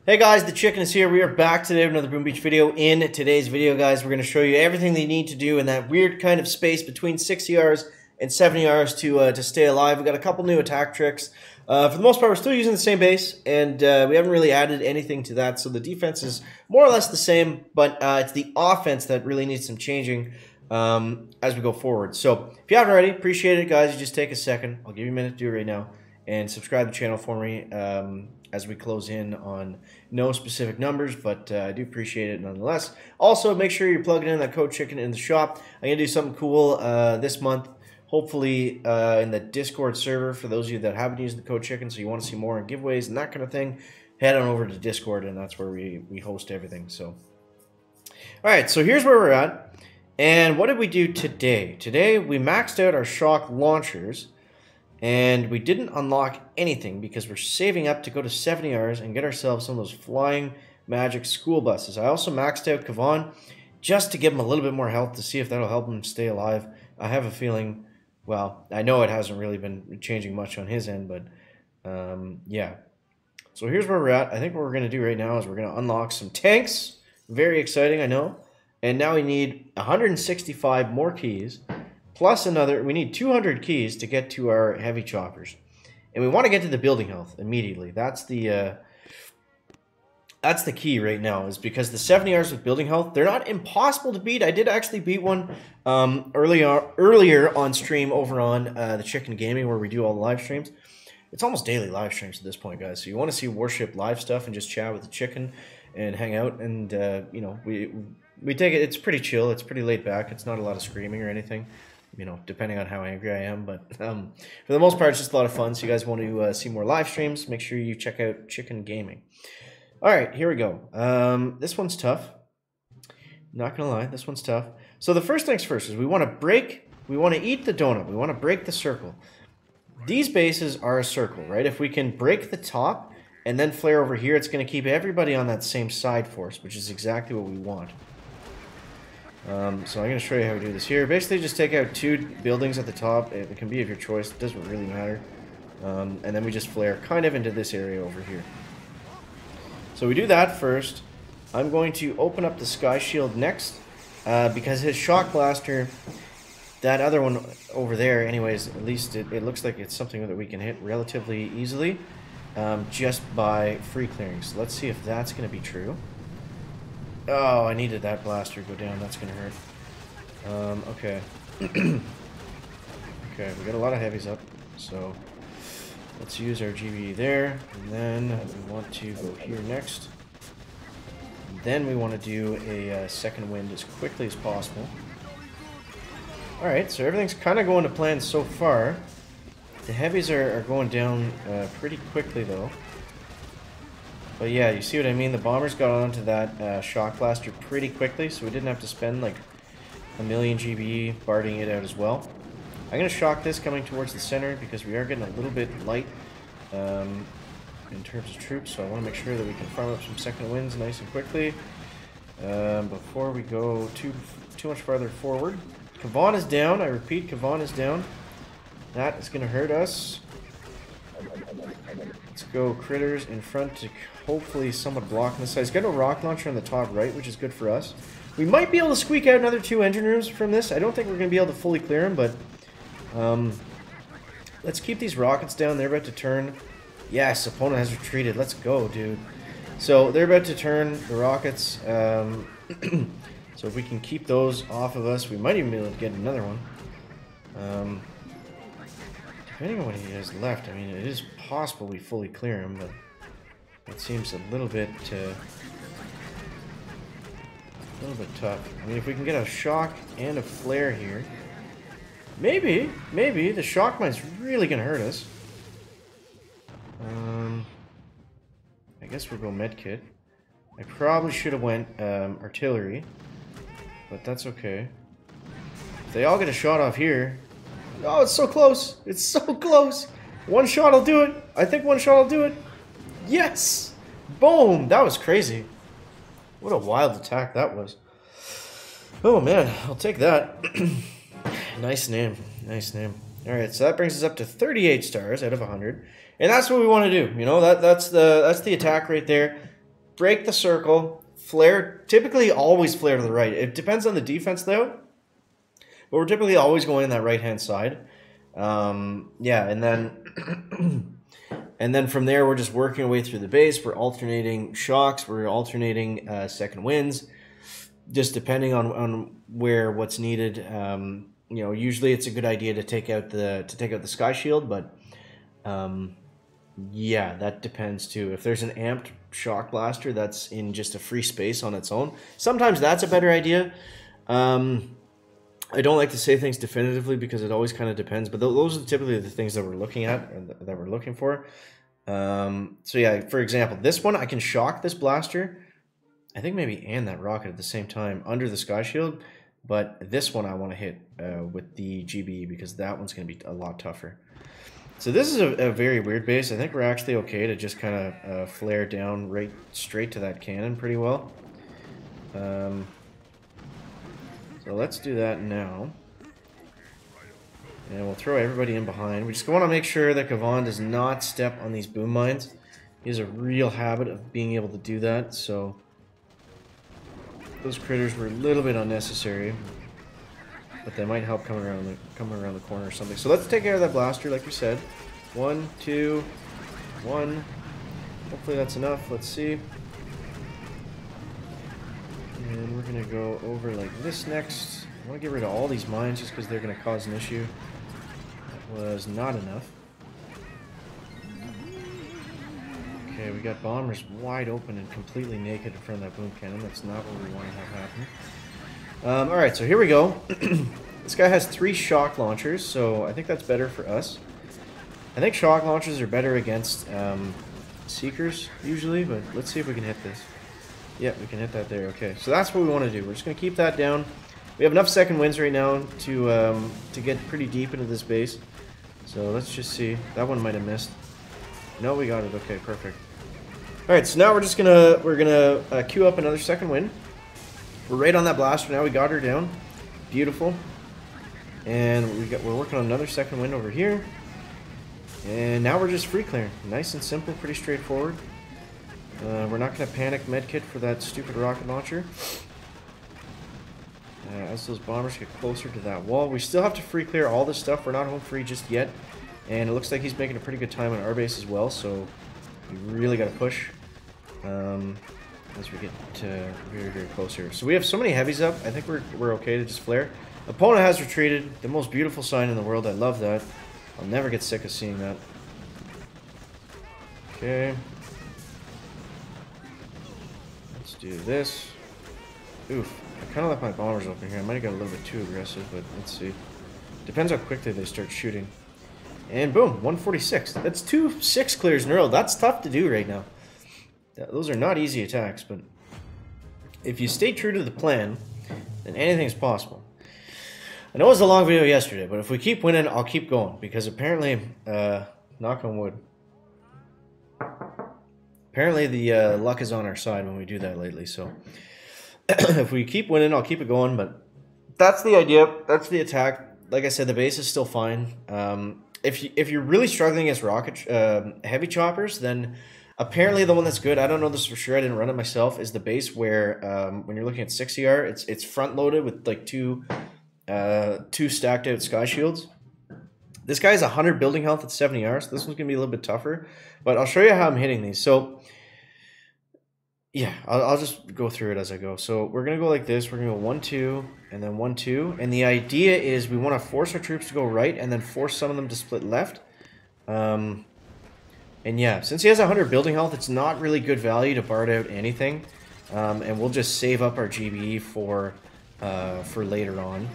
Hey guys, the Chicken is here. We are back today with another Boom Beach video. In today's video, guys, we're going to show you everything that you need to do in that weird kind of space between 60 hours and 70 hours to stay alive. We've got a couple new attack tricks. For the most part, we're still using the same base, and we haven't really added anything to that, so the defense is more or less the same, but it's the offense that really needs some changing as we go forward. So if you haven't already, appreciate it, guys. You just take a second. I'll give you a minute to do it right now, and subscribe to the channel for me. As we close in on no specific numbers, but I do appreciate it nonetheless. Also, make sure you're plugging in that code Chicken in the shop. I'm going to do something cool this month, hopefully in the Discord server for those of you that haven't used the code Chicken, so you want to see more on giveaways and that kind of thing, head on over to Discord, and that's where we host everything. So, all right, so here's where we're at. And what did we do today? Today, we maxed out our shock launchers, and we didn't unlock anything because we're saving up to go to 70 hours and get ourselves some of those flying magic school buses. I also maxed out Kavan just to give him a little bit more health to see if that'll help him stay alive. I have a feeling, well, I know it hasn't really been changing much on his end, but yeah. So here's where we're at. I think what we're going to do right now is we're going to unlock some tanks. Very exciting, I know. And now we need 165 more keys. Plus another, we need 200 keys to get to our heavy choppers. And we want to get to the building health immediately. That's the key right now, is because the 70 hours with building health, they're not impossible to beat. I did actually beat one earlier on stream over on the Chicken Gaming, where we do all the live streams. It's almost daily live streams at this point, guys. So you want to see Warship live stuff and just chat with the Chicken and hang out. And, you know, we take it, it's pretty chill. It's pretty laid back. It's not a lot of screaming or anything, you know, depending on how angry I am. But for the most part, it's just a lot of fun. So you guys want to see more live streams, make sure you check out Chicken Gaming. All right, here we go. This one's tough. Not going to lie, this one's tough. So the first things first is we want to eat the donut. We want to break the circle. These bases are a circle, right? If we can break the top and then flare over here, it's going to keep everybody on that same side force, which is exactly what we want. So I'm going to show you how we do this here. Basically, just take out 2 buildings at the top. It can be of your choice. It doesn't really matter. And then we just flare kind of into this area over here. So we do that first. I'm going to open up the Sky Shield next, because his Shock Blaster, that other one over there, anyways, at least it looks like it's something that we can hit relatively easily just by free clearing. So let's see if that's going to be true. Oh, I needed that blaster to go down. That's going to hurt. Okay. Okay, we got a lot of heavies up. So let's use our GBE there. And then we want to go here next. And then we want to do a second wind as quickly as possible. Alright, so everything's kind of going to plan so far. The heavies are going down pretty quickly, though. But yeah, you see what I mean? The bombers got onto that shock blaster pretty quickly, so we didn't have to spend like a million GBE barding it out as well. I'm going to shock this coming towards the center because we are getting a little bit light in terms of troops, so I want to make sure that we can farm up some second wins nice and quickly before we go too much farther forward. Kavan is down. I repeat, Kavan is down. That is going to hurt us. Let's go critters in front to hopefully somewhat block this side. He's got a rock launcher on the top right, which is good for us. We might be able to squeak out another 2 engine rooms from this. I don't think we're going to be able to fully clear them, but let's keep these rockets down. They're about to turn. Yes, opponent has retreated. Let's go, dude. So they're about to turn the rockets. So if we can keep those off of us, we might even be able to get another one. Depending on what he has left, I mean, it is possible we fully clear him, but it seems a little bit tough. I mean, if we can get a shock and a flare here, maybe the shock mine's really gonna hurt us. I guess we'll go medkit. I probably should have went artillery, but that's okay. If they all get a shot off here. Oh, it's so close. It's so close. One shot will do it. I think one shot will do it. Yes! Boom! That was crazy. What a wild attack that was. Oh, man. I'll take that. Nice name. Nice name. All right, so that brings us up to 38 stars out of 100, and that's what we want to do. You know, that's the attack right there. Break the circle, flare. Typically, always flare to the right. It depends on the defense though, but we're typically always going in that right-hand side. Yeah, and then and then from there we're just working our way through the base. We're alternating shocks. We're alternating second winds, just depending on what's needed. You know, usually it's a good idea to take out the sky shield, but yeah, that depends too. If there's an amped shock blaster that's in just a free space on its own, sometimes that's a better idea. I don't like to say things definitively because it always kind of depends, but those are typically the things that we're looking at and that we're looking for. So yeah, for example, this one I can shock this blaster, I think maybe, and that rocket at the same time under the sky shield. But this one I want to hit with the GBE because that one's going to be a lot tougher. So this is a very weird base. I think we're actually okay to just kind of flare down right straight to that cannon pretty well. So let's do that now. And we'll throw everybody in behind. We just want to make sure that Gavan does not step on these boom mines. He has a real habit of being able to do that, so... Those critters were a little bit unnecessary, but they might help coming around the corner or something. So let's take care of that blaster, like we said. 1, 2, 1. Hopefully that's enough. Let's see. And we're gonna go over like this next. I want to get rid of all these mines just because they're gonna cause an issue. That was not enough. Okay, we got bombers wide open and completely naked in front of that boom cannon. That's not what we want to have happen. Alright, so here we go. This guy has 3 shock launchers, so I think that's better for us. I think shock launchers are better against Seekers, usually, but let's see if we can hit this. Yep, we can hit that there. Okay, so that's what we want to do. We're just going to keep that down. We have enough second winds right now to get pretty deep into this base. So let's just see. That one might have missed. No, we got it. Okay, perfect. Alright, so now we're gonna queue up another second wind. We're right on that blaster now. We got her down. Beautiful. And we're working on another second wind over here. And now we're just free clearing. Nice and simple, pretty straightforward. We're not gonna panic medkit for that stupid rocket launcher. As those bombers get closer to that wall, we still have to free clear all this stuff. We're not home free just yet. And it looks like he's making a pretty good time on our base as well, so we really got to push as we get very, very close here. So we have so many heavies up, I think we're okay to just flare. Opponent has retreated, the most beautiful sign in the world. I love that. I'll never get sick of seeing that. Okay. Let's do this. Oof. I kind of left my bombers open here. I might have got a little bit too aggressive, but let's see. Depends how quickly they start shooting. And boom, 146. That's 2 6 clears in a row. That's tough to do right now. Those are not easy attacks, but if you stay true to the plan, then anything's possible. I know it was a long video yesterday, but if we keep winning, I'll keep going. Because apparently, knock on wood, apparently the luck is on our side when we do that lately. So if we keep winning, I'll keep it going. But that's the idea. That's the attack. Like I said, the base is still fine. If you're really struggling against rocket heavy choppers, then apparently the one that's good, I don't know this for sure, I didn't run it myself, is the base where when you're looking at 6ER, it's front loaded with like two stacked out sky shields. This guy has 100 building health at 70R, so this one's gonna be a little bit tougher, but I'll show you how I'm hitting these. So yeah, I'll just go through it as I go. So we're gonna go like this. We're gonna go 1 2 and then 1 2, and the idea is we want to force our troops to go right and then force some of them to split left. And yeah, since he has 100 building health, it's not really good value to BARD out anything, and we'll just save up our GBE for later on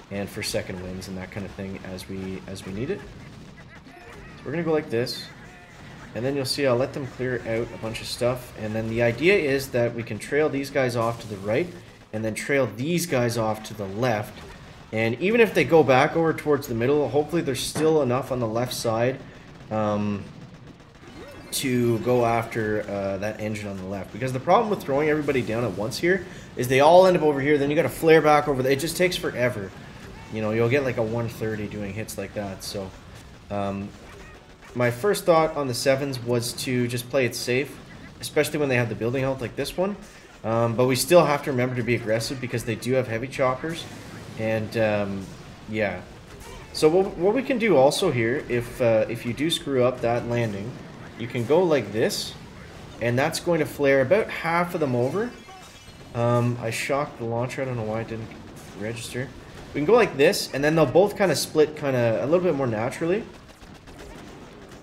and for second wins and that kind of thing as we need it. So we're gonna go like this. And then you'll see I'll let them clear out a bunch of stuff. And then the idea is that we can trail these guys off to the right and then trail these guys off to the left. And even if they go back over towards the middle, hopefully there's still enough on the left side to go after that engine on the left. Because the problem with throwing everybody down at once here is they all end up over here. Then you got to flare back over there. It just takes forever. you know, you'll get like a 130 doing hits like that. So my first thought on the 7s was to just play it safe, especially when they have the building health like this one. But we still have to remember to be aggressive because they do have heavy choppers. And yeah. So what we can do also here, if you do screw up that landing, you can go like this, and that's going to flare about half of them over. I shocked the launcher. I don't know why it didn't register. We can go like this, and then they'll both kind of split kind of a little bit more naturally.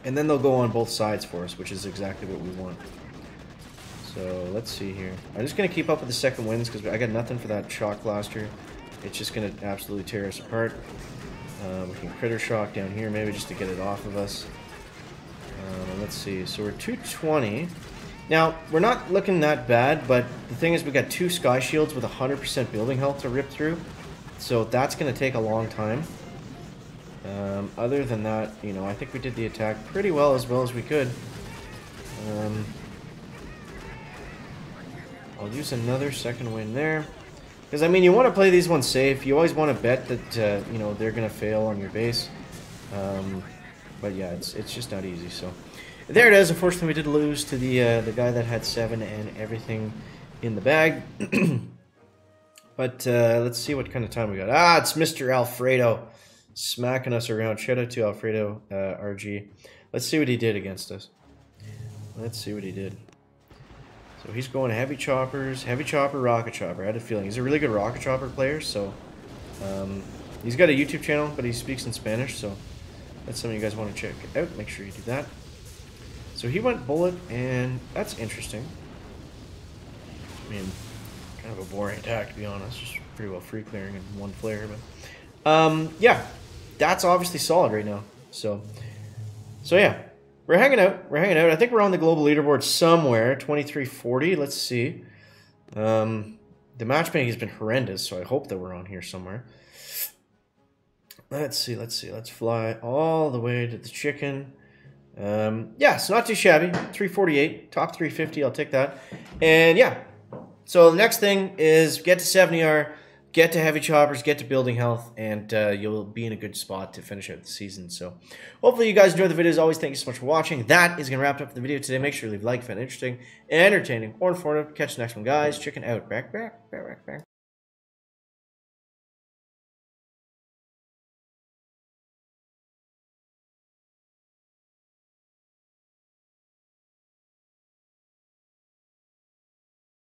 And then they'll go on both sides for us, which is exactly what we want. So let's see here. I'm just going to keep up with the second winds because I got nothing for that shock blaster. It's just going to absolutely tear us apart. We can critter shock down here maybe just to get it off of us. Let's see. So we're 220. Now, we're not looking that bad, but the thing is we got 2 sky shields with 100% building health to rip through. So that's going to take a long time. Other than that, you know, I think we did the attack pretty well as we could. I'll use another second wind there. Because, I mean, you want to play these ones safe. You always want to bet that, you know, they're going to fail on your base. But, yeah, it's just not easy, so... There it is. Unfortunately, we did lose to the guy that had 7 and everything in the bag. But let's see what kind of time we got. Ah, it's Mr. Alfredo smacking us around. Shout out to Alfredo RG. Let's see what he did against us. Let's see what he did. So he's going heavy choppers, heavy chopper, rocket chopper. I had a feeling he's a really good rocket chopper player. So he's got a YouTube channel, but he speaks in Spanish. So that's something you guys want to check out. Make sure you do that. So he went bullet, and that's interesting. I mean, kind of a boring attack, to be honest. Just pretty well free clearing in one flare. But yeah, that's obviously solid right now. So yeah, we're hanging out. We're hanging out. I think we're on the global leaderboard somewhere, 2340. Let's see. The matchmaking has been horrendous, so I hope that we're on here somewhere. Let's see. Let's fly all the way to the chicken. Yeah, it's not too shabby. 348, top 350, I'll take that. And yeah, so the next thing is get to 70R, get to heavy choppers, get to building health, and you'll be in a good spot to finish out the season. So hopefully you guys enjoyed the video. As always, thank you so much for watching. That is going to wrap up the video today. Make sure you leave a like if you found it interesting, entertaining, or informative. Catch the next one, guys. Chicken out. Back.